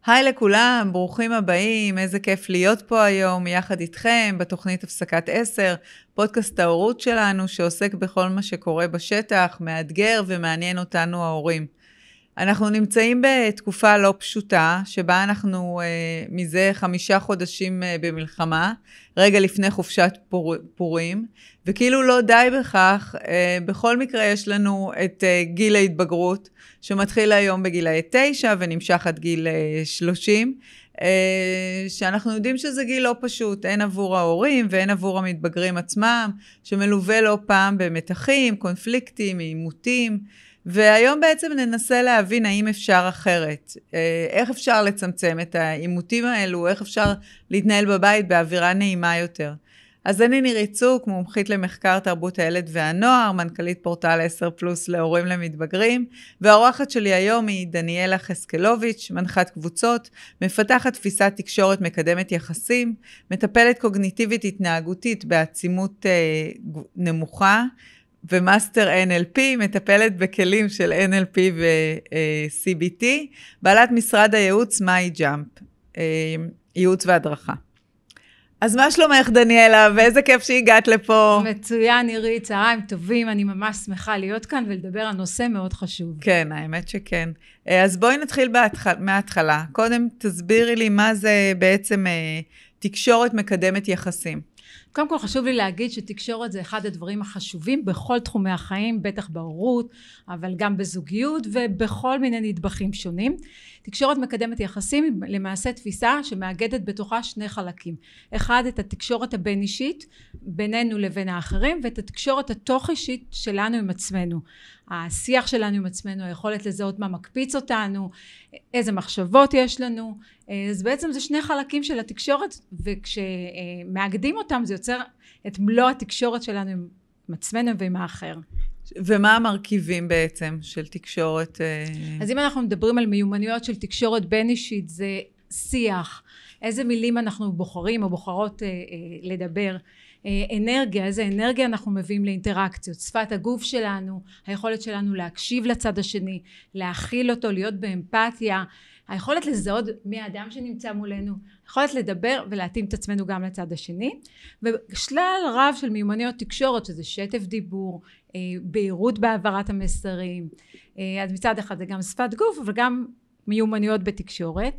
היי לכולם, ברוכים הבאים, איזה כיף להיות פה היום יחד איתכם בתוכנית הפסקת 10, פודקאסט ההורות שלנו שעוסק בכל מה שקורה בשטח, מאתגר ומעניין אותנו ההורים. אנחנו נמצאים בתקופה לא פשוטה, שבה אנחנו מזה 5 חודשים במלחמה, רגע לפני חופשת פורים, וכאילו לא די בכך, בכל מקרה יש לנו את גיל ההתבגרות, שמתחיל היום בגילי 9 ונמשך עד גיל 30, שאנחנו יודעים שזה גיל לא פשוט, הן עבור ההורים והן עבור המתבגרים עצמם, שמלווה לא פעם במתחים, קונפליקטים, עימותים, והיום בעצם ננסה להבין האם אפשר אחרת, איך אפשר לצמצם את העימותים האלו, איך אפשר להתנהל בבית באווירה נעימה יותר. אז אני נירית צוק, מומחית למחקר תרבות הילד והנוער, מנכ"לית פורטל 10 פלוס להורים למתבגרים, והאורחת שלי היום היא דניאלה חסקלוביץ', מנחת קבוצות, מפתחת תפיסת תקשורת מקדמת יחסים, מטפלת קוגניטיבית התנהגותית בעצימות נמוכה, ומאסטר NLP, מטפלת בכלים של NLP ו-CBT, בעלת משרד הייעוץ MyJump, ייעוץ והדרכה. אז מה שלומך דניאלה, ואיזה כיף שהגעת לפה. מצוין, נירית, צהריים טובים, אני ממש שמחה להיות כאן ולדבר על נושא מאוד חשוב. כן, האמת שכן. אז בואי נתחיל מההתחלה. קודם תסבירי לי מה זה בעצם תקשורת מקדמת יחסים. קודם כל חשוב לי להגיד שתקשורת זה אחד הדברים החשובים בכל תחומי החיים, בטח בהורות, אבל גם בזוגיות ובכל מיני נדבכים שונים. תקשורת מקדמת יחסים היא למעשה תפיסה שמאגדת בתוכה 2 חלקים. אחד, את התקשורת הבין אישית בינינו לבין האחרים, ואת התקשורת התוך אישית שלנו עם עצמנו. השיח שלנו עם עצמנו, היכולת לזהות מה מקפיץ אותנו, איזה מחשבות יש לנו. אז בעצם זה 2 חלקים של התקשורת, וכשמאגדים אותם זה יוצר את מלוא התקשורת שלנו עם עצמנו ועם האחר. ומה המרכיבים בעצם של תקשורת? אז אם אנחנו מדברים על מיומנויות של תקשורת בין אישית, זה שיח, איזה מילים אנחנו בוחרים או בוחרות לדבר, אנרגיה, איזה אנרגיה אנחנו מביאים לאינטראקציות, שפת הגוף שלנו, היכולת שלנו להקשיב לצד השני, להכיל אותו, להיות באמפתיה, היכולת לזהות מי האדם שנמצא מולנו, היכולת לדבר ולהתאים את עצמנו גם לצד השני, ושלל רב של מיומנויות תקשורת, שזה שטף דיבור, בהירות בהעברת המסרים, אז מצד אחד זה גם שפת גוף, אבל גם מיומנויות בתקשורת,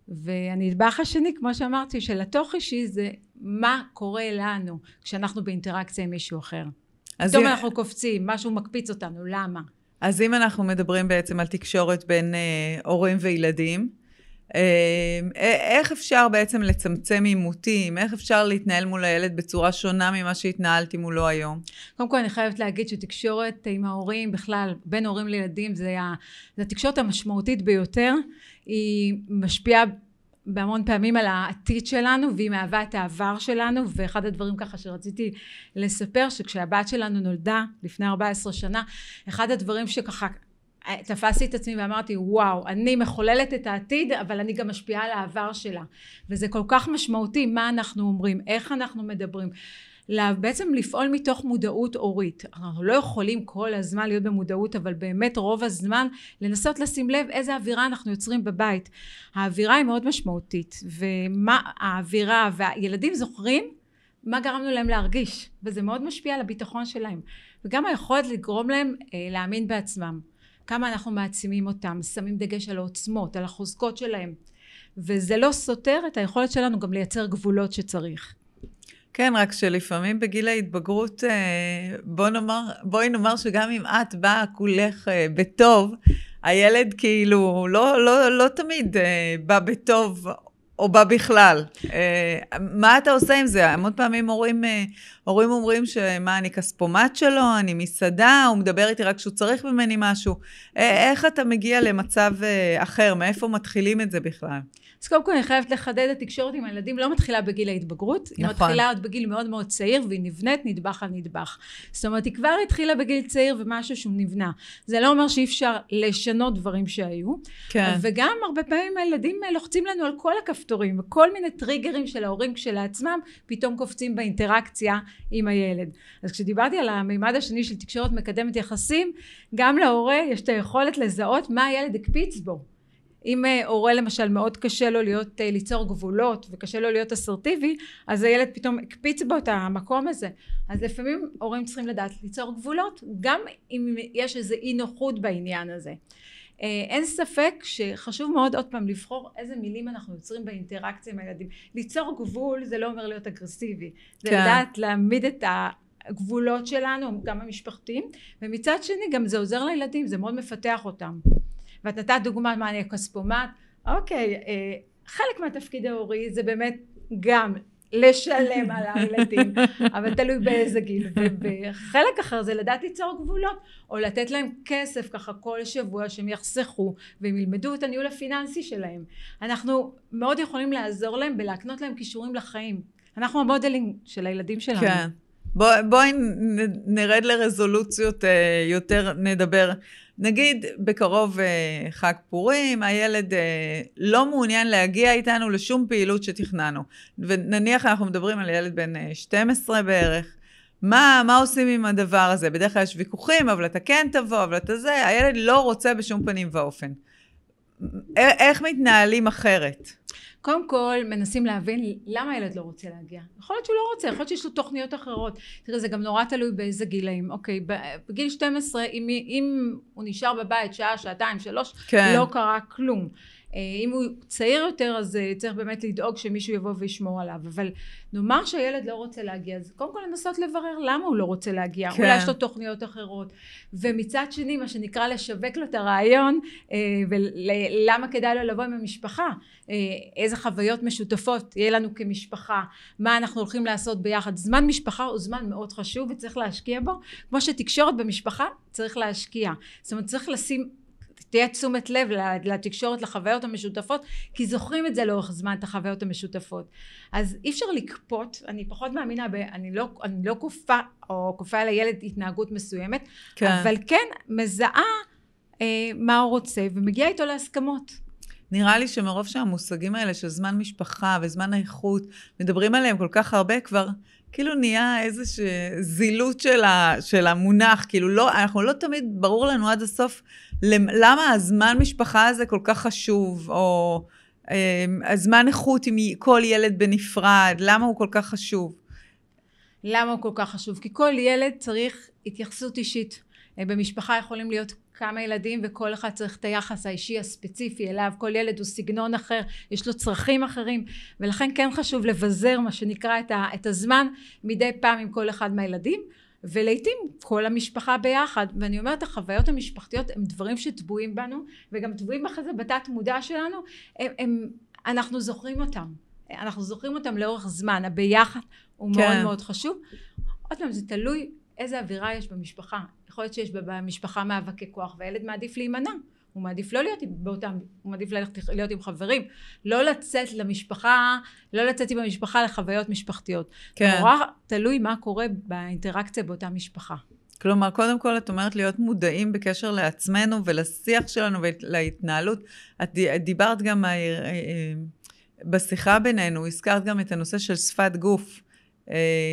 והנדבך השני, כמו שאמרתי, של התוך אישי זה מה קורה לנו כשאנחנו באינטראקציה עם מישהו אחר. פתאום אנחנו קופצים, משהו מקפיץ אותנו, למה? אז אם אנחנו מדברים בעצם על תקשורת בין הורים וילדים, איך אפשר בעצם לצמצם עימותים? איך אפשר להתנהל מול הילד בצורה שונה ממה שהתנהלתי מולו היום? קודם כל אני חייבת להגיד שתקשורת עם ההורים בכלל, בין הורים לילדים, זה התקשורת המשמעותית ביותר, היא משפיעה בהמון פעמים על העתיד שלנו, והיא מהווה את העבר שלנו, ואחד הדברים ככה שרציתי לספר, שכשהבת שלנו נולדה לפני 14 שנה, אחד הדברים שככה תפסתי את עצמי ואמרתי, וואו, אני מחוללת את העתיד, אבל אני גם משפיעה על העבר שלה. וזה כל כך משמעותי, מה אנחנו אומרים, איך אנחנו מדברים. בעצם לפעול מתוך מודעות הורית. אנחנו לא יכולים כל הזמן להיות במודעות, אבל באמת רוב הזמן לנסות לשים לב איזה אווירה אנחנו יוצרים בבית. האווירה היא מאוד משמעותית, ומה האווירה, והילדים זוכרים מה גרמנו להם להרגיש, וזה מאוד משפיע על הביטחון שלהם. וגם היכולת לגרום להם להאמין בעצמם. כמה אנחנו מעצימים אותם, שמים דגש על העוצמות, על החוזקות שלהם. וזה לא סותר את היכולת שלנו גם לייצר גבולות שצריך. כן, רק שלפעמים בגיל ההתבגרות, בואי נאמר שגם אם את באה כולך בטוב, הילד כאילו לא תמיד בא בטוב או בא בכלל. מה אתה עושה עם זה? המון פעמים הורים אומרים שמה, אני כספומט שלו, אני מסעדה, הוא מדבר איתי רק כשהוא צריך ממני משהו. איך אתה מגיע למצב אחר? מאיפה מתחילים את זה בכלל? אז קודם כל אני חייבת לחדד, התקשורת עם הילדים לא מתחילה בגיל ההתבגרות, היא מתחילה עוד בגיל מאוד מאוד צעיר, והיא נבנית נדבך על נדבך. זאת אומרת, היא כבר התחילה בגיל צעיר ומשהו שהוא נבנה. זה לא אומר שאי אפשר לשנות דברים שהיו, כן. וגם הרבה פעמים הילדים לוחצים לנו על כל הכפתורים, וכל מיני טריגרים של ההורים כשלעצמם, פתאום קופצים באינטראקציה עם הילד. אז כשדיברתי על המימד השני של תקשורת מקדמת יחסים, גם להורה יש את היכולת לזהות מה הילד הקפיץ בו. אם הורה למשל מאוד קשה לו ליצור גבולות וקשה לו להיות אסרטיבי, אז הילד פתאום הקפיץ בו את המקום הזה. אז לפעמים הורים צריכים לדעת ליצור גבולות, גם אם יש איזו אי נוחות בעניין הזה. אין ספק שחשוב מאוד עוד פעם לבחור איזה מילים אנחנו יוצרים באינטראקציה עם הילדים. ליצור גבול זה לא אומר להיות אגרסיבי, זה לדעת להעמיד את הגבולות שלנו, גם המשפחתיים, ומצד שני גם זה עוזר לילדים, זה מאוד מפתח אותם. ואת נתת דוגמה מה אני כספומט, אוקיי, חלק מהתפקיד ההורי זה באמת גם לשלם על הילדים, אבל תלוי באיזה גיל, וחלק אחר זה לדעת ליצור גבולות, או לתת להם כסף ככה כל שבוע שהם יחסכו, והם ילמדו את הניהול הפיננסי שלהם. אנחנו מאוד יכולים לעזור להם בלהקנות להם כישורים לחיים. אנחנו המודלים של הילדים שלנו. כן. בואי נרד לרזולוציות יותר, נדבר. נגיד בקרוב חג פורים, הילד לא מעוניין להגיע איתנו לשום פעילות שתכננו. ונניח אנחנו מדברים על ילד בן 12 בערך. מה עושים עם הדבר הזה? בדרך כלל יש ויכוחים, אבל אתה כן תבוא, אבל אתה זה. הילד לא רוצה בשום פנים ואופן. איך מתנהלים אחרת? קודם כל מנסים להבין למה הילד לא רוצה להגיע. יכול להיות שהוא לא רוצה, יכול להיות שיש לו תוכניות אחרות. תראה, זה גם נורא תלוי באיזה גילאים. אוקיי, בגיל 12, אם הוא נשאר בבית שעה, שעתיים, 3, כן. לא קרה כלום. אם הוא צעיר יותר, אז צריך באמת לדאוג שמישהו יבוא וישמור עליו. אבל נאמר שהילד לא רוצה להגיע, אז קודם כל לנסות לברר למה הוא לא רוצה להגיע. כן. אולי יש לו תוכניות אחרות. ומצד שני, מה שנקרא לשווק לו את הרעיון, ולמה כדאי לו לבוא עם המשפחה. איזה חוויות משותפות יהיה לנו כמשפחה. מה אנחנו הולכים לעשות ביחד. זמן משפחה הוא זמן מאוד חשוב וצריך להשקיע בו. כמו שתקשורת במשפחה צריך להשקיע. זאת אומרת, צריך לשים תהיה תשומת לב לתקשורת, לחוויות המשותפות, כי זוכרים את זה לאורך זמן, את החוויות המשותפות. אז אי אפשר לקפות, אני פחות מאמינה, אני לא כופה, או כופה על הילד התנהגות מסוימת, כן. אבל כן מזהה מה הוא רוצה, ומגיע איתו להסכמות. נראה לי שמרוב שהמושגים האלה של זמן משפחה וזמן האיכות, מדברים עליהם כל כך הרבה כבר, כאילו נהיה איזושהי זילות של המונח, כאילו לא, אנחנו לא תמיד ברור לנו עד הסוף, למה הזמן משפחה הזה כל כך חשוב, או הזמן איכות עם כל ילד בנפרד, למה הוא כל כך חשוב? למה הוא כל כך חשוב? כי כל ילד צריך התייחסות אישית. במשפחה יכולים להיות כמה ילדים, וכל אחד צריך את היחס האישי הספציפי אליו. כל ילד הוא סגנון אחר, יש לו צרכים אחרים, ולכן כן חשוב לבזר מה שנקרא את הזמן מדי פעם עם כל אחד מהילדים, ולעיתים כל המשפחה ביחד. ואני אומרת, החוויות המשפחתיות הם דברים שטבועים בנו, וגם טבועים אחרי זה בתת מודע שלנו, אנחנו זוכרים אותם. אנחנו זוכרים אותם לאורך זמן. הביחד הוא מאוד מאוד חשוב. עוד פעם, זה תלוי איזה אווירה יש במשפחה. יכול להיות שיש במשפחה מאבקי כוח, והילד מעדיף להימנע. הוא מעדיף לא להיות באותם, הוא מעדיף להיות עם חברים. לא לצאת למשפחה, לא לצאת עם המשפחה לחוויות משפחתיות. כן. נורא תלוי מה קורה באינטראקציה באותה משפחה. כלומר, קודם כל את אומרת להיות מודעים בקשר לעצמנו ולשיח שלנו ולהתנהלות. את דיברת גם בשיחה בינינו, הזכרת גם את הנושא של שפת גוף.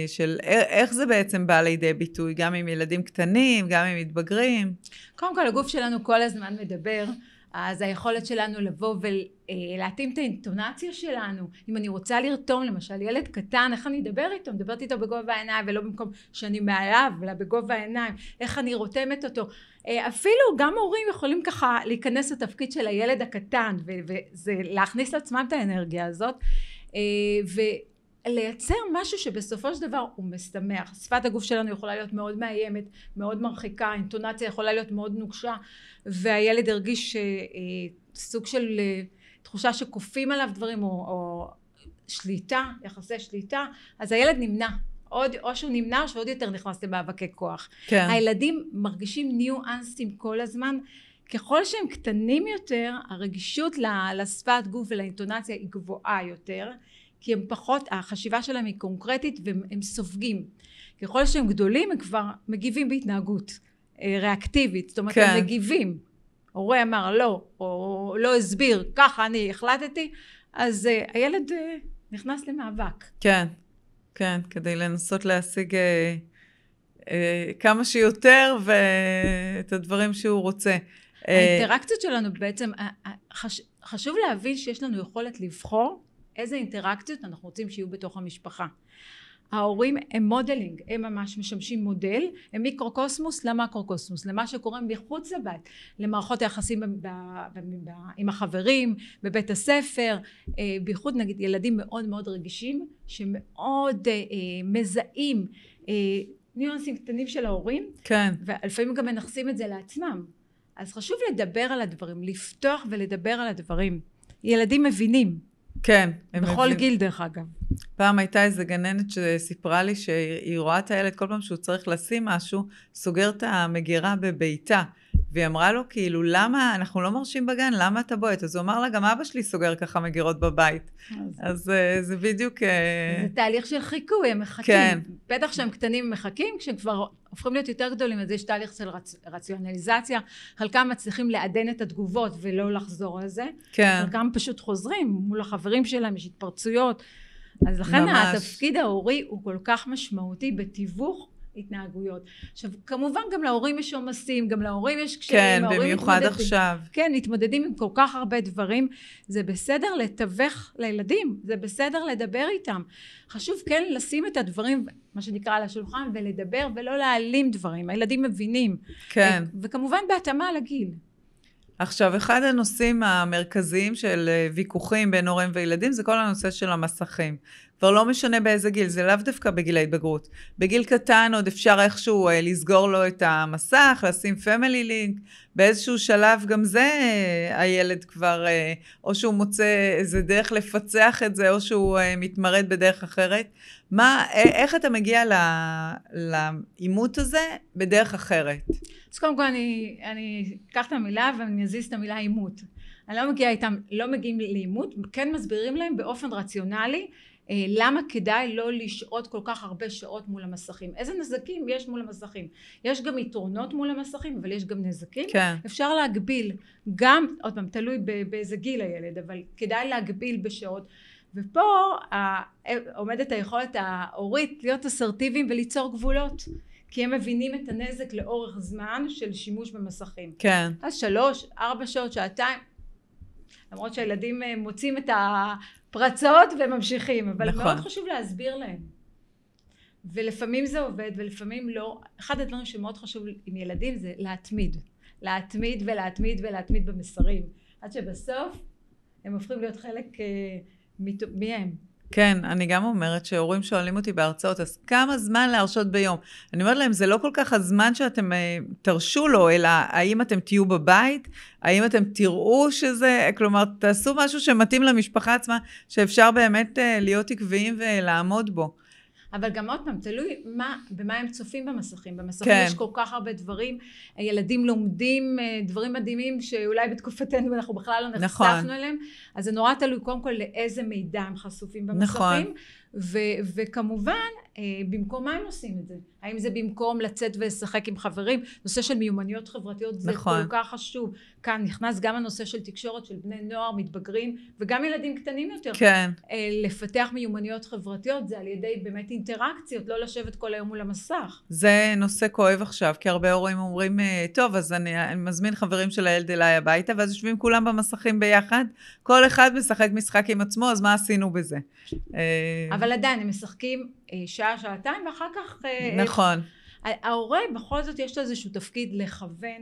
של איך זה בעצם בא לידי ביטוי, גם עם ילדים קטנים, גם עם מתבגרים. קודם כל, הגוף שלנו כל הזמן מדבר, אז היכולת שלנו לבוא ולהתאים את האינטונציה שלנו. אם אני רוצה לרתום, למשל, ילד קטן, איך אני אדבר איתו? מדברת איתו בגובה העיניים, ולא במקום שאני מעליו, אלא בגובה העיניים. איך אני רותמת אותו? אפילו גם הורים יכולים ככה להיכנס לתפקיד של הילד הקטן, וזה להכניס לעצמם את האנרגיה הזאת, לייצר משהו שבסופו של דבר הוא משמח. שפת הגוף שלנו יכולה להיות מאוד מאיימת, מאוד מרחיקה, אינטונציה יכולה להיות מאוד נוקשה, והילד הרגיש סוג של תחושה שכופים עליו דברים, או שליטה, יחסי שליטה, אז הילד נמנע. או שהוא נמנע, או שעוד יותר נכנס למאבקי כוח. כן. הילדים מרגישים ניואנסים כל הזמן, ככל שהם קטנים יותר, הרגישות לשפת גוף ולאינטונציה היא גבוהה יותר, כי הם פחות, החשיבה שלהם היא קונקרטית והם סופגים. ככל שהם גדולים הם כבר מגיבים בהתנהגות ריאקטיבית, זאת אומרת כן. הם מגיבים. הורה אמר לא, או לא הסביר, ככה אני החלטתי, אז הילד נכנס למאבק. כן, כן, כדי לנסות להשיג כמה שיותר ואת הדברים שהוא רוצה. האינטראקציות שלנו בעצם, חשוב להבין שיש לנו יכולת לבחור איזה אינטראקציות אנחנו רוצים שיהיו בתוך המשפחה. ההורים הם מודלינג, הם ממש משמשים מודל, הם מיקרוקוסמוס למקרוקוסמוס, למה שקורה מחוץ לבית, למערכות היחסים עם החברים, בבית הספר, בייחוד נגיד ילדים מאוד מאוד רגישים, שמאוד מזהים ניואנסים קטנים של ההורים, כן. ולפעמים גם מנחסים את זה לעצמם. אז חשוב לדבר על הדברים, לפתוח ולדבר על הדברים. ילדים מבינים. כן. בכל גיל דרך אגב. פעם הייתה איזו גננת שסיפרה לי שהיא רואה את הילד כל פעם שהוא צריך לשים משהו, סוגר את המגירה בביתה. והיא אמרה לו כאילו, למה אנחנו לא מרשים בגן, למה אתה בועט? אז הוא אמר לה, גם אבא שלי סוגר ככה מגירות בבית. אז זה בדיוק... זה תהליך של חיקוי, הם מחכים. כן. בטח שהם קטנים הם מחכים, כשהם כבר הופכים להיות יותר גדולים, אז יש תהליך של רציונליזציה. חלקם מצליחים לעדן את התגובות ולא לחזור על זה. כן. חלקם פשוט חוזרים מול החברים שלהם, יש התפרצויות. אז לכן ממש. התפקיד ההורי הוא כל כך משמעותי בתיווך התנהגויות. עכשיו, כמובן גם להורים יש עומסים, גם להורים יש קשיים. כן, במיוחד עכשיו. כן, מתמודדים עם כל כך הרבה דברים. זה בסדר לתווך לילדים, זה בסדר לדבר איתם. חשוב כן לשים את הדברים, מה שנקרא על השולחן, ולדבר ולא להעלים דברים. הילדים מבינים. כן. וכמובן בהתאמה לגיל. עכשיו, אחד הנושאים המרכזיים של ויכוחים בין הורים וילדים, זה כל הנושא של המסכים. כבר לא משנה באיזה גיל, זה לאו דווקא בגיל ההתבגרות. בגיל קטן עוד אפשר איכשהו לסגור לו את המסך, לשים פמילי לינק, באיזשהו שלב גם זה הילד כבר, או שהוא מוצא איזה דרך לפצח את זה, או שהוא מתמרד בדרך אחרת. איך אתה מגיע לאימות הזה בדרך אחרת? אז קודם כל אני אקח את המילה ואני אזיז את המילה אימות. אני לא מגיעה איתם, לא מגיעים לאימות, כן מסבירים להם באופן רציונלי, למה כדאי לא לשעות כל כך הרבה שעות מול המסכים. איזה נזקים יש מול המסכים? יש גם יתרונות מול המסכים, אבל יש גם נזקים. כן. אפשר להגביל, גם, עוד פעם, תלוי באיזה גיל הילד, אבל כדאי להגביל בשעות. ופה עומדת היכולת ההורית להיות אסרטיביים וליצור גבולות. כי הם מבינים את הנזק לאורך זמן של שימוש במסכים. כן. אז 3-4 שעות, שעתיים, למרות שהילדים מוצאים את הפרצות וממשיכים, אבל נכון. מאוד חשוב להסביר להם. ולפעמים זה עובד ולפעמים לא. אחד הדברים שמאוד חשוב עם ילדים זה להתמיד. להתמיד ולהתמיד ולהתמיד במסרים. עד שבסוף הם הופכים להיות חלק מהם. כן, אני גם אומרת שהורים שואלים אותי בהרצאות, אז כמה זמן להרשות ביום? אני אומרת להם, זה לא כל כך הזמן שאתם תרשו לו, אלא האם אתם תהיו בבית, האם אתם תראו שזה, כלומר, תעשו משהו שמתאים למשפחה עצמה, שאפשר באמת להיות עקביים ולעמוד בו. אבל גם עוד פעם, תלוי במה הם צופים במסכים. במסכים כן. יש כל כך הרבה דברים, הילדים לומדים דברים מדהימים שאולי בתקופתנו אנחנו בכלל לא נחשפנו נכון. אליהם, אז זה נורא תלוי קודם כל לאיזה מידע הם חשופים במסכים, נכון. וכמובן, במקום מה הם עושים את זה? האם זה במקום לצאת ולשחק עם חברים? נושא של מיומנויות חברתיות זה נכון. כל כך חשוב. כאן נכנס גם הנושא של תקשורת של בני נוער, מתבגרים, וגם ילדים קטנים יותר. כן. לפתח מיומנויות חברתיות, זה על ידי באמת אינטראקציות, לא לשבת כל היום מול המסך. זה נושא כואב עכשיו, כי הרבה הורים אומרים, טוב, אז אני מזמין חברים של הילד אליי הביתה, ואז יושבים כולם במסכים ביחד, כל אחד משחק משחק עם עצמו, אז מה עשינו בזה? אבל עדיין, הם משחקים שעה, שעתיים, ואחר כך... נכון. ההורה, בכל זאת, יש לו איזשהו תפקיד לכוון,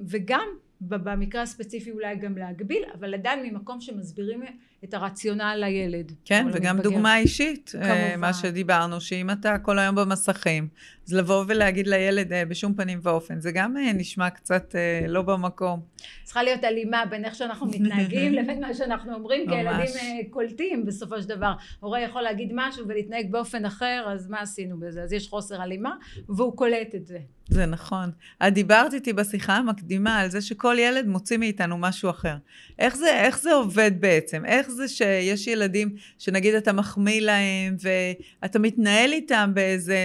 וגם במקרה הספציפי אולי גם להגביל, אבל עדיין ממקום שמסבירים את הרציונל לילד. כן, וגם מתבגר. דוגמה אישית, מה שדיברנו, שאם אתה כל היום במסכים, אז לבוא ולהגיד לילד בשום פנים ואופן, זה גם נשמע קצת לא במקום. צריכה להיות הלימה בין איך שאנחנו מתנהגים לבין מה שאנחנו אומרים, כי ילדים קולטים בסופו של דבר. הורה יכול להגיד משהו ולהתנהג באופן אחר, אז מה עשינו בזה? אז יש חוסר הלימה, והוא קולט את זה. זה נכון. את דיברת איתי בשיחה המקדימה על זה שכל ילד מוציא מאיתנו משהו אחר. איך זה עובד בעצם? איך זה שיש ילדים שנגיד אתה מחמיא להם ואתה מתנהל איתם באיזה,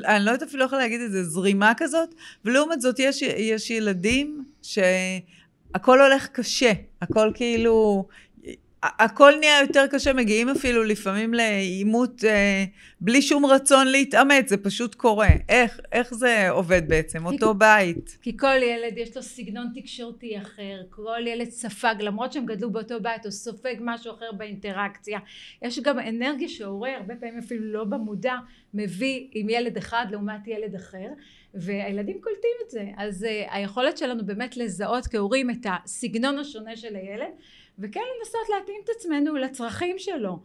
אני לא יודעת אפילו יכולה להגיד איזה זרימה כזאת, ולעומת זאת יש ילדים שהכל הולך קשה, הכל כאילו הכל נהיה יותר קשה, מגיעים אפילו לפעמים לאימות בלי שום רצון להתאמץ, זה פשוט קורה. איך זה עובד בעצם, אותו בית? כי כל ילד יש לו סגנון תקשורתי אחר, כל ילד ספג, למרות שהם גדלו באותו בית, הוא סופג משהו אחר באינטראקציה. יש גם אנרגיה שההורה, הרבה פעמים אפילו לא במודע, מביא עם ילד אחד לעומת ילד אחר, והילדים קולטים את זה. אז היכולת שלנו באמת לזהות כהורים את הסגנון השונה של הילד, וכן לנסות להתאים את עצמנו לצרכים שלו,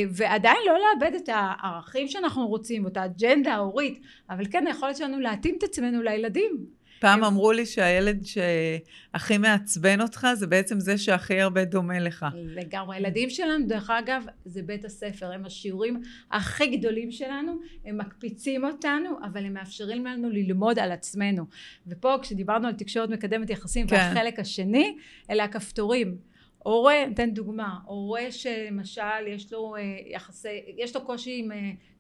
ועדיין לא לאבד את הערכים שאנחנו רוצים, את האג'נדה ההורית, אבל כן היכולת שלנו להתאים את עצמנו לילדים. פעם אמרו לי שהילד שהכי מעצבן אותך, זה בעצם זה שהכי הרבה דומה לך. לגמרי, הילדים שלנו, דרך אגב, זה בית הספר, הם השיעורים הכי גדולים שלנו, הם מקפיצים אותנו, אבל הם מאפשרים לנו ללמוד על עצמנו. ופה כשדיברנו על תקשורת מקדמת יחסים, כן. והחלק השני, אלה הכפתורים. הורה, נתן דוגמה, הורה שלמשל יש לו קושי עם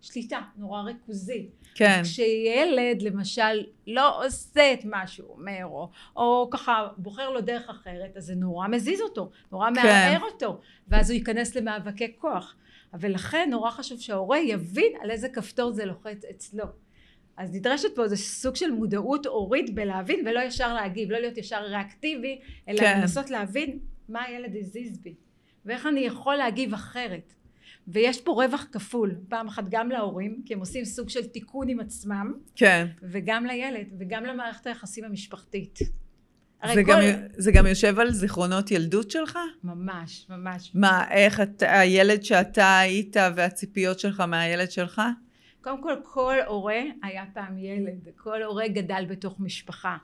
שליטה, נורא ריכוזי. כן. כשילד למשל לא עושה את מה שהוא אומר, או ככה בוחר לו דרך אחרת, אז זה נורא מזיז אותו, נורא מערער אותו, ואז הוא ייכנס למאבקי כוח. אבל לכן נורא חשוב שההורה יבין על איזה כפתור זה לוחץ אצלו. אז נדרשת פה איזה סוג של מודעות הורית בלהבין ולא ישר להגיב, לא להיות ישר ריאקטיבי, אלא כן. לנסות להבין מה הילד הזיז בי, ואיך אני יכול להגיב אחרת. ויש פה רווח כפול, פעם אחת גם להורים, כי הם עושים סוג של תיקון עם עצמם, כן. וגם לילד, וגם למערכת היחסים המשפחתית. זה גם יושב על זיכרונות ילדות שלך? ממש, ממש. מה, איך הילד שאתה היית והציפיות שלך מהילד שלך? קודם כל הורה היה פעם ילד, כל הורה גדל בתוך משפחה.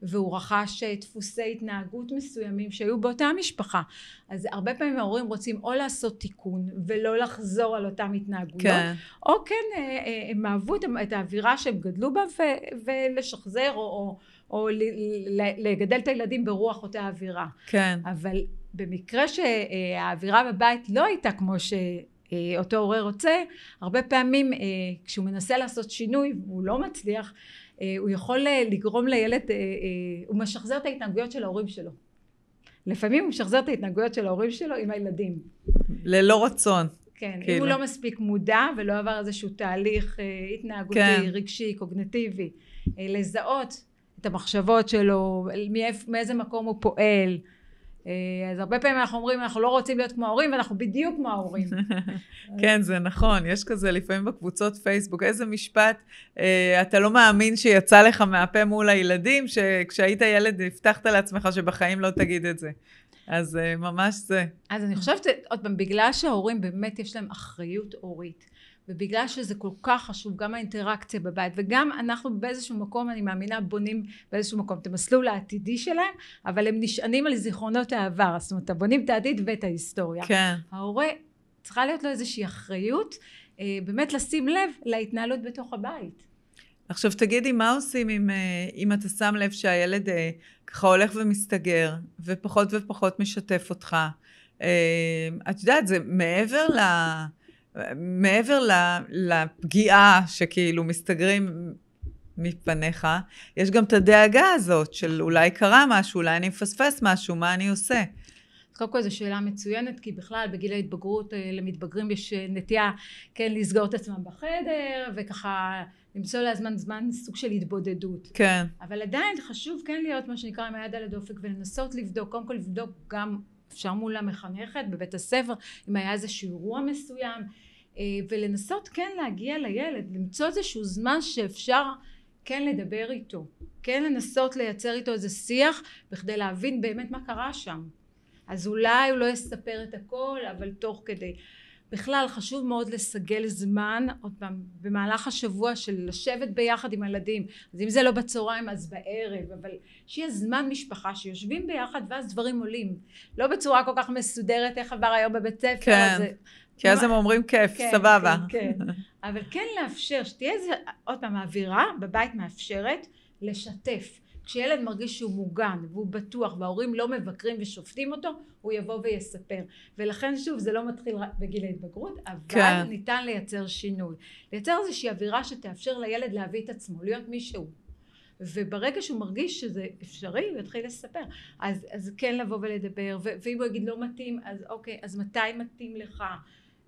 והוא רכש דפוסי התנהגות מסוימים שהיו באותה משפחה. אז הרבה פעמים ההורים רוצים או לעשות תיקון ולא לחזור על אותם התנהגויות, כן. או כן הם אהבו את האווירה שהם גדלו בה ולשחזר או לגדל את הילדים ברוח אותה האווירה. כן. אבל במקרה שהאווירה בבית לא הייתה כמו שאותו הורה רוצה, הרבה פעמים כשהוא מנסה לעשות שינוי והוא לא מצליח, הוא יכול לגרום לילד, הוא משחזר את ההתנהגויות של ההורים שלו. לפעמים הוא משחזר את ההתנהגויות של ההורים שלו עם הילדים. ללא רצון. כן, כאילו. אם הוא לא מספיק מודע ולא עבר איזשהו תהליך התנהגותי, כן. רגשי, קוגניטיבי, לזהות את המחשבות שלו, מאיזה מקום הוא פועל. אז הרבה פעמים אנחנו אומרים, אנחנו לא רוצים להיות כמו ההורים, ואנחנו בדיוק כמו ההורים. כן, זה נכון. יש כזה לפעמים בקבוצות פייסבוק, איזה משפט, אתה לא מאמין שיצא לך מהפה מול הילדים, שכשהיית ילד הבטחת לעצמך שבחיים לא תגיד את זה. אז ממש זה. אז אני חושבת, עוד פעם, בגלל שההורים באמת יש להם אחריות הורית, ובגלל שזה כל כך חשוב, גם האינטראקציה בבית, וגם אנחנו באיזשהו מקום, אני מאמינה, בונים באיזשהו מקום את המסלול העתידי שלהם, אבל הם נשענים על זיכרונות העבר, זאת אומרת, בונים את העתיד ואת ההיסטוריה. כן. ההורה צריכה להיות לו איזושהי אחריות, באמת לשים לב להתנהלות בתוך הבית. עכשיו תגידי, מה עושים אם אתה שם לב שהילד ככה הולך ומסתגר, ופחות ופחות משתף אותך? את יודעת, זה מעבר לפגיעה שכאילו מסתגרים מפניך, יש גם את הדאגה הזאת של אולי קרה משהו, אולי אני מפספס משהו, מה אני עושה? קודם כל זו שאלה מצוינת, כי בכלל בגיל ההתבגרות למתבגרים יש נטייה כן לסגור את עצמם בחדר, וככה למצוא זמן סוג של התבודדות. כן. אבל עדיין חשוב כן להיות מה שנקרא עם היד על הדופק, ולנסות לבדוק, קודם כל לבדוק גם אפשר מול המחנכת בבית הספר, אם היה איזשהו אירוע מסוים, ולנסות כן להגיע לילד, למצוא איזשהו זמן שאפשר כן לדבר איתו, כן לנסות לייצר איתו איזה שיח, בכדי להבין באמת מה קרה שם. אז אולי הוא לא יספר את הכל, אבל תוך כדי. בכלל חשוב מאוד לסגל זמן, עוד פעם, במהלך השבוע של לשבת ביחד עם הילדים, אז אם זה לא בצהריים אז בערב, אבל שיהיה זמן משפחה שיושבים ביחד ואז דברים עולים. לא בצורה כל כך מסודרת, איך עבר היום בבית ספר. כן, כי אז הם אומרים כיף, כן, סבבה. כן, כן. אבל כן לאפשר, שתהיה איזה, עוד פעם, האווירה בבית מאפשרת לשתף. כשילד מרגיש שהוא מוגן והוא בטוח וההורים לא מבקרים ושופטים אותו, הוא יבוא ויספר. ולכן שוב, זה לא מתחיל רק בגיל ההתבגרות, אבל כן. ניתן לייצר שינוי. לייצר איזושהי אווירה שתאפשר לילד להביא את עצמו, להיות מישהו. וברגע שהוא מרגיש שזה אפשרי, הוא יתחיל לספר. אז כן לבוא ולדבר, ואם הוא יגיד לא מתאים, אז אוקיי, אז מתי מתאים לך?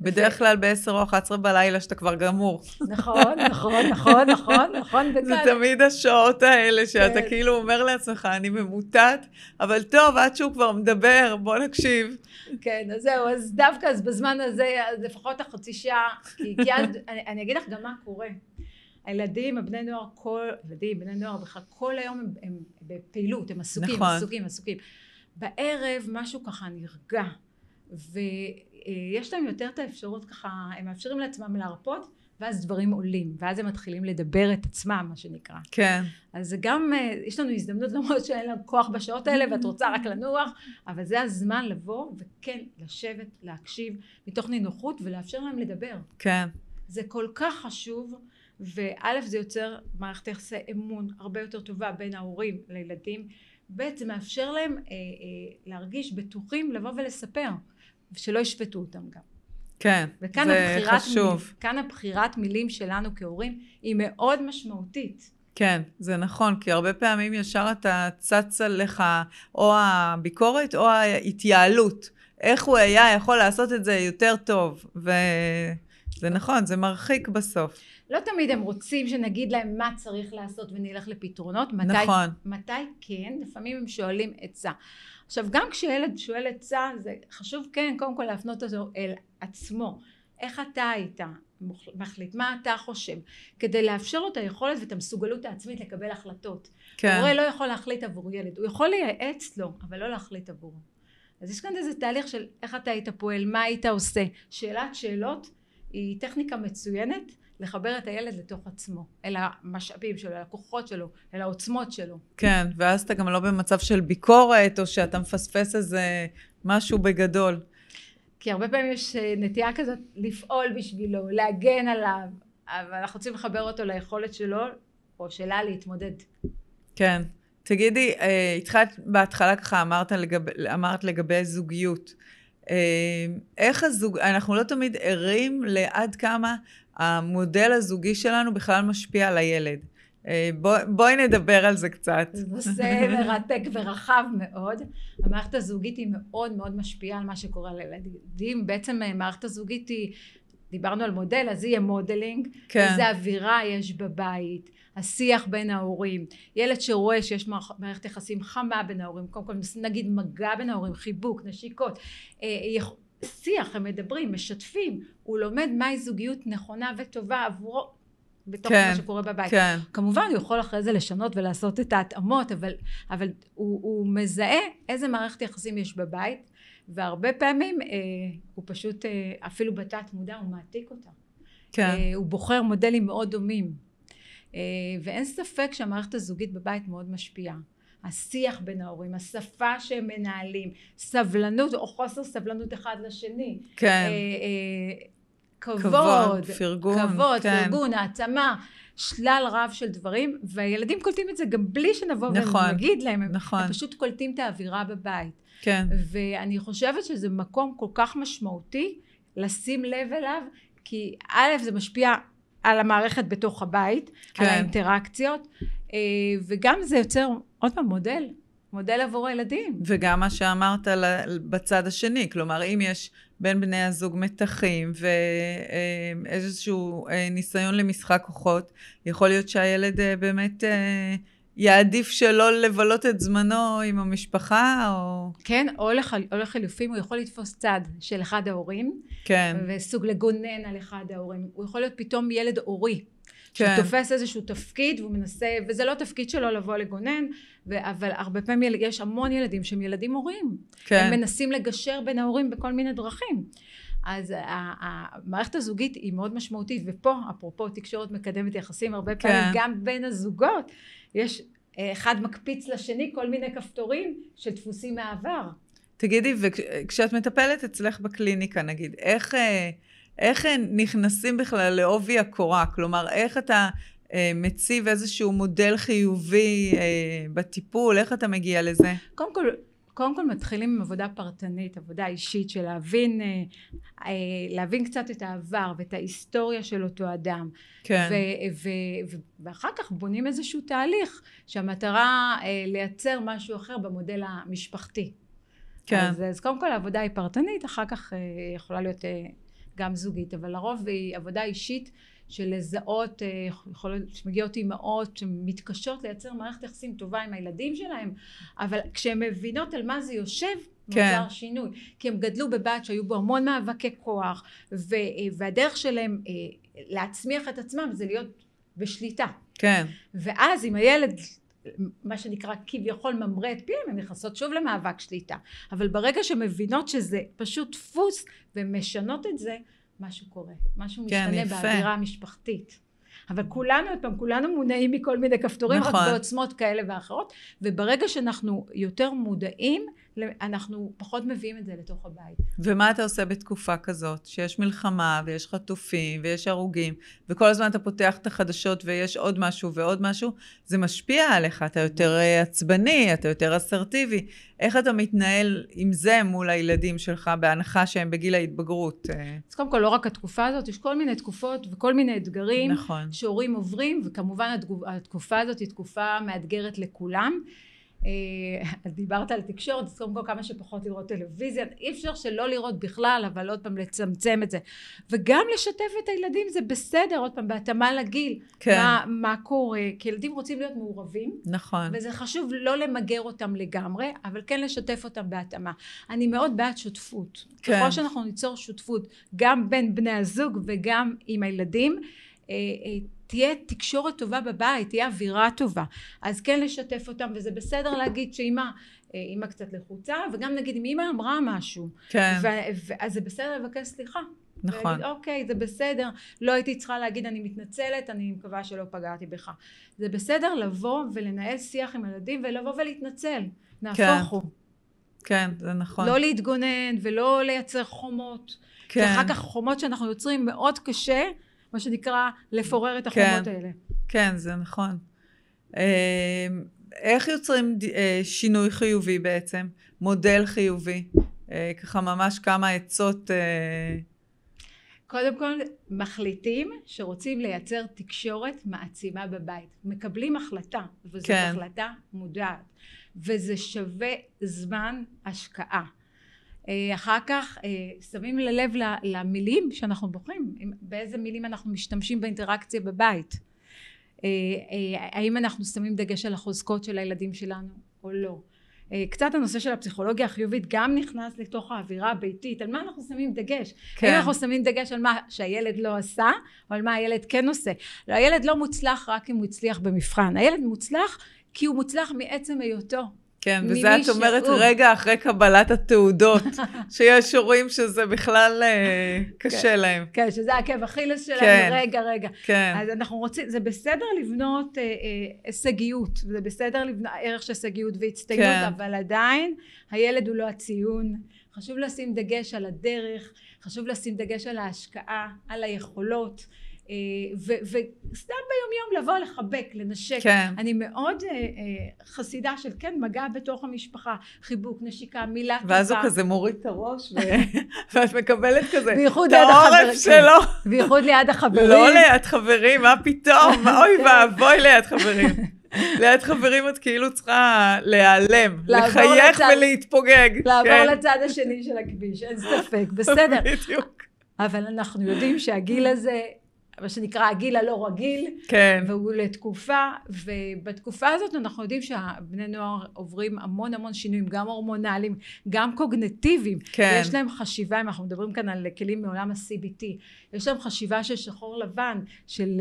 בדרך כלל ב-10 או 11 בלילה שאתה כבר גמור. נכון. זה תמיד השעות האלה שאתה כאילו אומר לעצמך, אני ממוטט, אבל טוב, עד שהוא כבר מדבר, בוא נקשיב. כן, אז זהו, אז דווקא אז בזמן הזה, לפחות החצי שעה, כי אז, אני אגיד לך גם מה קורה. הילדים, בני נוער בכלל, כל היום הם בפעילות, הם עסוקים. בערב משהו ככה נרגע, ויש להם יותר את האפשרות ככה, הם מאפשרים לעצמם להרפות, ואז דברים עולים, ואז הם מתחילים לדבר את עצמם, מה שנקרא. כן. אז זה גם, יש לנו הזדמנות למרות שאין לנו כוח בשעות האלה, ואת רוצה רק לנוח, אבל זה הזמן לבוא, וכן, לשבת, להקשיב, מתוך נינוחות, ולאפשר להם לדבר. כן. זה כל כך חשוב, וא' זה יוצר מערכת יחסי אמון הרבה יותר טובה בין ההורים לילדים, ב' זה מאפשר להם להרגיש בטוחים לבוא ולספר, ושלא ישפטו אותם גם. כן, זה חשוב. כאן הבחירת מילים שלנו כהורים היא מאוד משמעותית. כן, זה נכון, כי הרבה פעמים ישר אתה צץ עליך או הביקורת או ההתייעלות. איך הוא היה יכול לעשות את זה יותר טוב, וזה נכון, זה מרחיק בסוף. לא תמיד הם רוצים שנגיד להם מה צריך לעשות ונלך לפתרונות. נכון. מתי כן, לפעמים הם שואלים עצה. עכשיו גם כשילד שואל עצה, זה חשוב כן קודם כל להפנות אותו אל עצמו. איך אתה היית מחליט, מה אתה חושב, כדי לאפשר לו את היכולת ואת המסוגלות העצמית לקבל החלטות. כן. הורה לא יכול להחליט עבור ילד, הוא יכול לייעץ לו, אבל לא להחליט עבורו. אז יש כאן איזה תהליך של איך אתה היית פועל, מה היית עושה. שאלת שאלות היא טכניקה מצוינת, לחבר את הילד לתוך עצמו, אל המשאבים שלו, אל הכוחות שלו, אל העוצמות שלו. כן, ואז אתה גם לא במצב של ביקורת, או שאתה מפספס איזה משהו בגדול. כי הרבה פעמים יש נטייה כזאת לפעול בשבילו, להגן עליו, אבל אנחנו רוצים לחבר אותו ליכולת שלו, או שלה להתמודד. כן. תגידי, התחלת בהתחלה ככה, אמרת לגבי זוגיות. איך אנחנו לא תמיד ערים לעד כמה המודל הזוגי שלנו בכלל משפיע על הילד. בואי נדבר על זה קצת. זה נושא מרתק ורחב מאוד. המערכת הזוגית היא מאוד מאוד משפיעה על מה שקורה לילדים. בעצם מערכת הזוגית היא, דיברנו על מודל, אז היא המודלינג. כן. איזה אווירה יש בבית, השיח בין ההורים. ילד שרואה שיש מערכת יחסים חמה בין ההורים, קודם כל נגיד מגע בין ההורים, חיבוק, נשיקות, שיח, הם מדברים, משתפים, הוא לומד מהי זוגיות נכונה וטובה עבורו בתוך מה שקורה בבית. כן. כמובן הוא יכול אחרי זה לשנות ולעשות את ההתאמות, אבל הוא מזהה איזה מערכת יחסים יש בבית, והרבה פעמים הוא פשוט אפילו בתת מודע הוא מעתיק אותה. כן. הוא בוחר מודלים מאוד דומים, ואין ספק שהמערכת הזוגית בבית מאוד משפיעה. השיח בין ההורים, השפה שהם מנהלים, סבלנות או חוסר סבלנות אחד לשני. כן. כבוד, פרגון, העצמה, שלל רב של דברים, והילדים קולטים את זה גם בלי שנבוא ונגיד להם, הם פשוט קולטים את האווירה בבית. כן. ואני חושבת שזה מקום כל כך משמעותי לשים לב אליו, כי א' זה משפיע על המערכת בתוך הבית, כן. על האינטראקציות, וגם זה יוצר עוד פעם מודל עבור הילדים. וגם מה שאמרת בצד השני, כלומר אם יש בין בני הזוג מתחים ואיזשהו ניסיון למשחק כוחות, יכול להיות שהילד באמת יעדיף שלא לבלות את זמנו עם המשפחה או... כן, או לחילופים הוא יכול לתפוס צד של אחד ההורים, כן. וסוג לגונן על אחד ההורים, הוא יכול להיות פתאום ילד הורי, כן. שתופס איזשהו תפקיד והוא מנסה, וזה לא תפקיד שלו לבוא לגונן, אבל הרבה פעמים יש המון ילדים שהם ילדים הורים, כן. הם מנסים לגשר בין ההורים בכל מיני דרכים, אז המערכת הזוגית היא מאוד משמעותית, ופה אפרופו תקשורת מקדמת יחסים, הרבה פעמים כן. גם בין הזוגות יש אחד מקפיץ לשני כל מיני כפתורים של דפוסים מהעבר. תגידי, וכשאת מטפלת אצלך בקליניקה נגיד, איך נכנסים בכלל לעובי הקורה? כלומר, איך אתה מציב איזשהו מודל חיובי בטיפול? איך אתה מגיע לזה? קודם כל, קודם כל מתחילים עם עבודה פרטנית, עבודה אישית של להבין קצת את העבר ואת ההיסטוריה של אותו אדם. כן. ואחר כך בונים איזשהו תהליך שהמטרה לייצר משהו אחר במודל המשפחתי. כן. אז קודם כל העבודה היא פרטנית, אחר כך יכולה להיות גם זוגית, אבל לרוב היא עבודה אישית של לזהות, יכול להיות שמגיעות אימהות שמתקשות לייצר מערכת יחסים טובה עם הילדים שלהם, אבל כשהן מבינות על מה זה יושב, נוצר שינוי. כי הם גדלו בבית שהיו בו המון מאבקי כוח, והדרך שלהם להצמיח את עצמם זה להיות בשליטה. כן. ואז אם הילד, מה שנקרא כביכול ממרא את פיהם, הן נכנסות שוב למאבק שליטה. אבל ברגע שמבינות שזה פשוט דפוס, ומשנות את זה, משהו קורה. משהו משתנה באווירה המשפחתית. אבל כולנו מונעים מכל מיני כפתורים, רק בעוצמות כאלה ואחרות, וברגע שאנחנו יותר מודעים, אנחנו פחות מביאים את זה לתוך הבית. ומה אתה עושה בתקופה כזאת? שיש מלחמה, ויש חטופים, ויש הרוגים, וכל הזמן אתה פותח את החדשות, ויש עוד משהו ועוד משהו, זה משפיע עליך, אתה יותר עצבני, אתה יותר אסרטיבי. איך אתה מתנהל עם זה מול הילדים שלך, בהנחה שהם בגיל ההתבגרות? אז קודם כל, לא רק התקופה הזאת, יש כל מיני תקופות וכל מיני אתגרים, נכון. שהורים עוברים, וכמובן התקופה הזאת היא תקופה מאתגרת לכולם. דיברת על תקשורת, אז קודם כל כמה שפחות לראות טלוויזיה, אי אפשר שלא לראות בכלל, אבל עוד פעם לצמצם את זה, וגם לשתף את הילדים זה בסדר, עוד פעם בהתאמה לגיל, כן. מה קורה, כי ילדים רוצים להיות מעורבים, נכון. וזה חשוב לא למגר אותם לגמרי, אבל כן לשתף אותם בהתאמה. אני מאוד בעד שותפות, כן. ככל שאנחנו ניצור שותפות גם בין בני הזוג וגם עם הילדים, תהיה תקשורת טובה בבית, תהיה אווירה טובה, אז כן לשתף אותם, וזה בסדר להגיד שאמא קצת לחוצה, וגם נגיד אם אמא אמרה משהו, כן. אז זה בסדר לבקש סליחה, נכון. ולהגיד אוקיי זה בסדר, לא הייתי צריכה להגיד אני מתנצלת, אני מקווה שלא פגעתי בך, זה בסדר לבוא ולנהל שיח עם ילדים ולבוא ולהתנצל, נהפוך הוא. כן, זה נכון. לא להתגונן ולא לייצר חומות, כן. כי אחר כך חומות שאנחנו יוצרים מאוד קשה, מה שנקרא לפורר את החומות כן, האלה. כן, זה נכון. איך יוצרים שינוי חיובי בעצם? מודל חיובי? ככה ממש כמה עצות. קודם כל, מחליטים שרוצים לייצר תקשורת מעצימה בבית. מקבלים החלטה, וזו כן. החלטה מודעת. וזה שווה זמן השקעה. אחר כך שמים ללב למילים שאנחנו בוחרים, באיזה מילים אנחנו משתמשים באינטראקציה בבית, האם אנחנו שמים דגש על החוזקות של הילדים שלנו או לא. קצת הנושא של הפסיכולוגיה החיובית גם נכנס לתוך האווירה הביתית, על מה אנחנו שמים דגש, האם אנחנו שמים דגש על מה שהילד לא עשה או על מה הילד כן עושה. לא, הילד לא מוצלח רק אם הוא הצליח במבחן, הילד מוצלח כי הוא מוצלח מעצם היותו. כן, וזה את אומרת רגע אחרי קבלת התעודות, שיש הורים שזה בכלל קשה להם. כן, שזה עקב אכילס שלהם, רגע. כן. אז אנחנו רוצים, זה בסדר לבנות הישגיות, זה בסדר לבנות ערך של הישגיות והצטיינות, אבל עדיין הילד הוא לא הציון, חשוב לשים דגש על הדרך, חשוב לשים דגש על ההשקעה, על היכולות, וסתם ביום יום לבוא לחבק, לנשק. כן. אני מאוד חסידה של כן מגע בתוך המשפחה, חיבוק, נשיקה, מילה טובה. ואז הוא כזה מוריד את הראש ואת מקבלת כזה בייחוד את העורף שלו. בייחוד ליד החברים. לא ליד חברים, מה פתאום? אוי ואבוי ליד חברים. ליד חברים את כאילו צריכה להיעלם, לחייך ולהתפוגג. לעבור לצד השני של הכביש, אין ספק, בסדר. בדיוק. אבל אנחנו יודעים שהגיל הזה, מה שנקרא הגיל הלא רגיל, כן. והוא לתקופה, ובתקופה הזאת אנחנו יודעים שהבני נוער עוברים המון שינויים, גם הורמונליים, גם קוגניטיביים, כן. יש להם חשיבה, אם אנחנו מדברים כאן על כלים מעולם ה-CBT, יש להם חשיבה של שחור לבן, של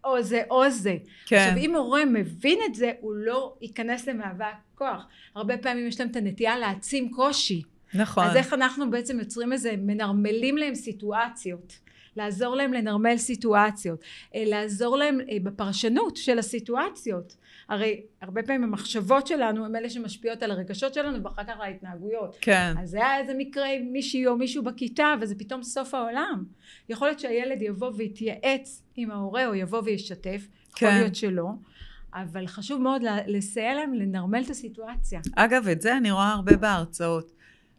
או זה או זה. כן. עכשיו אם הורה מבין את זה, הוא לא ייכנס למאבק כוח. הרבה פעמים יש להם את הנטייה להעצים קושי. נכון. אז איך אנחנו בעצם יוצרים איזה, מנרמלים להם סיטואציות. לעזור להם לנרמל סיטואציות, לעזור להם בפרשנות של הסיטואציות. הרי הרבה פעמים המחשבות שלנו הם אלה שמשפיעות על הרגשות שלנו ואחר כך על ההתנהגויות. כן. אז זה היה איזה מקרה עם מישהי או מישהו בכיתה וזה פתאום סוף העולם. יכול להיות שהילד יבוא ויתייעץ עם ההורה או יבוא וישתף, כן. יכול להיות שלא, אבל חשוב מאוד לסייע להם לנרמל את הסיטואציה. אגב, את זה אני רואה הרבה בהרצאות.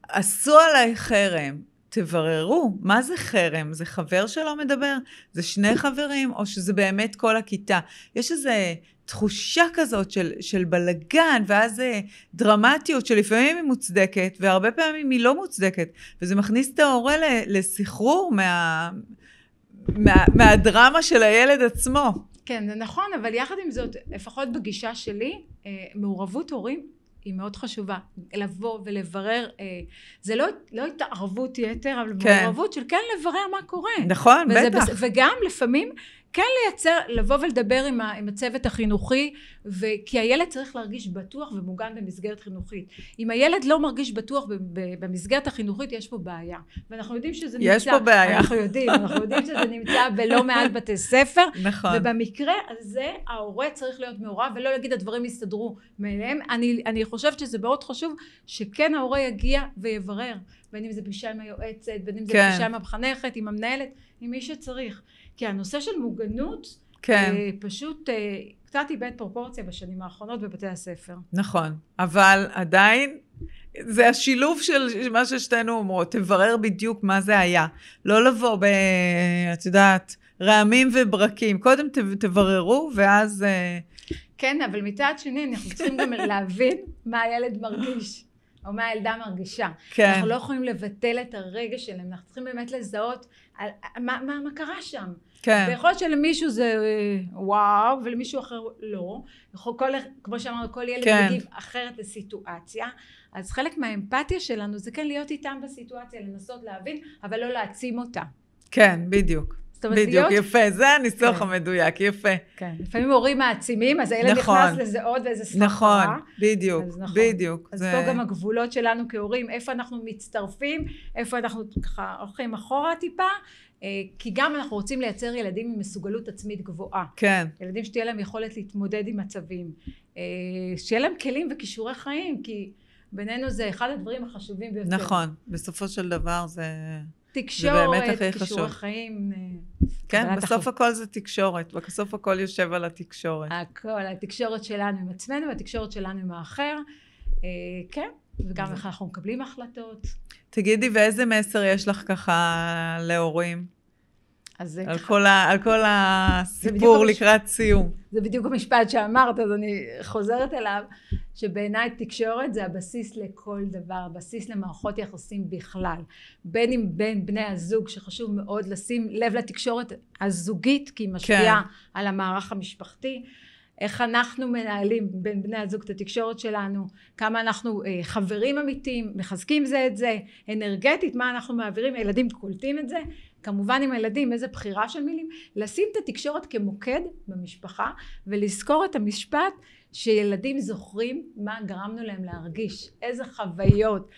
עשו עליי חרם, תבררו, מה זה חרם? זה חבר שלא מדבר? זה שני חברים? או שזה באמת כל הכיתה? יש איזו תחושה כזאת של בלגן, ואז דרמטיות שלפעמים היא מוצדקת, והרבה פעמים היא לא מוצדקת, וזה מכניס את ההורה לסחרור מהדרמה של הילד עצמו. כן, זה נכון, אבל יחד עם זאת, לפחות בגישה שלי, מעורבות הורים היא מאוד חשובה. לבוא ולברר, זה לא התערבות יתר, אבל מעורבות של כן לברר מה קורה. נכון, בטח. וגם לפעמים כן לייצר, לבוא ולדבר עם הצוות החינוכי, כי הילד צריך להרגיש בטוח ומוגן במסגרת חינוכית. אם הילד לא מרגיש בטוח במסגרת החינוכית, יש פה בעיה. ואנחנו יודעים שזה נמצא. יש פה בעיה. אנחנו יודעים שזה נמצא בלא מעט בתי ספר. נכון. ובמקרה הזה, ההורה צריך להיות מעורב, ולא להגיד הדברים יסתדרו מאליהם. אני חושבת שזה מאוד חשוב, שכן ההורה יגיע ויברר. בין אם זה פגישה עם היועצת, בין אם זה פגישה עם המחנכת, עם המנהלת, עם מי שצריך. כי הנושא של מוגנות, פשוט קצת איבד פרופורציה בשנים האחרונות בבתי הספר. נכון, אבל עדיין זה השילוב של מה ששתינו אומרות, תברר בדיוק מה זה היה. לא לבוא את יודעת, רעמים וברקים. קודם תבררו ואז... כן, אבל מצד שני אנחנו צריכים גם להבין מה הילד מרגיש. או מה הילדה מרגישה. כן. אנחנו לא יכולים לבטל את הרגע שלהם, אנחנו צריכים באמת לזהות מה קרה שם. כן. ויכול להיות שלמישהו זה וואו, ולמישהו אחר לא. כמו שאמרנו, כל ילד מגיב אחרת לסיטואציה. אז חלק מהאמפתיה שלנו זה כן להיות איתם בסיטואציה, לנסות להבין, אבל לא להעצים אותה. כן, בדיוק. בדיוק, יפה, זה הניסוח המדויק, יפה. כן, לפעמים הורים מעצימים, אז הילד נכנס לזה עוד ואיזה סחרה. נכון, בדיוק. אז פה גם הגבולות שלנו כהורים, איפה אנחנו מצטרפים, איפה אנחנו ככה הולכים אחורה טיפה, כי גם אנחנו רוצים לייצר ילדים עם מסוגלות עצמית גבוהה. כן. ילדים שתהיה להם יכולת להתמודד עם מצבים, שיהיה להם כלים וכישורי חיים, כי בינינו זה אחד הדברים החשובים ביותר. נכון, בסופו של דבר זה... תקשורת, כישורי חיים. כן, בסוף הכל זה תקשורת, בסוף הכל יושב על התקשורת. הכל, התקשורת שלנו עם עצמנו, והתקשורת שלנו עם האחר, כן, וגם איך אנחנו מקבלים החלטות. תגידי, ואיזה מסר יש לך ככה להורים? על כל הסיפור לקראת סיום. זה בדיוק המשפט שאמרת, אז אני חוזרת אליו, שבעיניי תקשורת זה הבסיס לכל דבר, הבסיס למערכות יחסים בכלל. בין אם בין בני הזוג, שחשוב מאוד לשים לב לתקשורת הזוגית, כי היא משפיעה על המערך המשפחתי, איך אנחנו מנהלים בין בני הזוג את התקשורת שלנו, כמה אנחנו חברים אמיתיים, מחזקים זה את זה, אנרגטית, מה אנחנו מעבירים, הילדים קולטים את זה, כמובן עם הילדים, איזה בחירה של מילים, לשים את התקשורת כמוקד במשפחה, ולזכור את המשפט שילדים זוכרים מה גרמנו להם להרגיש, איזה חוויות,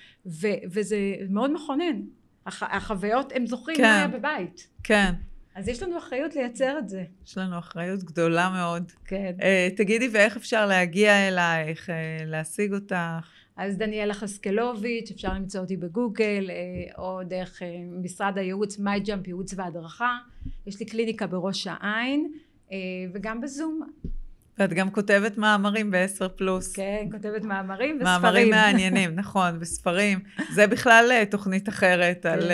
וזה מאוד מכונן, החוויות הם זוכרים מה היה בבית. כן. אז יש לנו אחריות לייצר את זה. יש לנו אחריות גדולה מאוד. כן. תגידי, ואיך אפשר להגיע אלייך, להשיג אותך? אז דניאלה חסקלוביץ', אפשר למצוא אותי בגוגל, או דרך משרד הייעוץ, מייג'אמפ, ייעוץ והדרכה. יש לי קליניקה בראש העין, וגם בזום. ואת גם כותבת מאמרים ב10+. כן, כותבת מאמרים וספרים. מאמרים מעניינים, נכון, וספרים. זה בכלל תוכנית אחרת על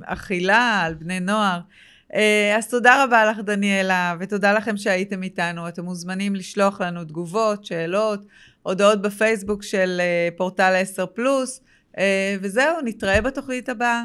אכילה, על בני נוער. אז תודה רבה לך דניאלה, ותודה לכם שהייתם איתנו. אתם מוזמנים לשלוח לנו תגובות, שאלות, הודעות בפייסבוק של פורטל 10+. וזהו, נתראה בתוכנית הבאה.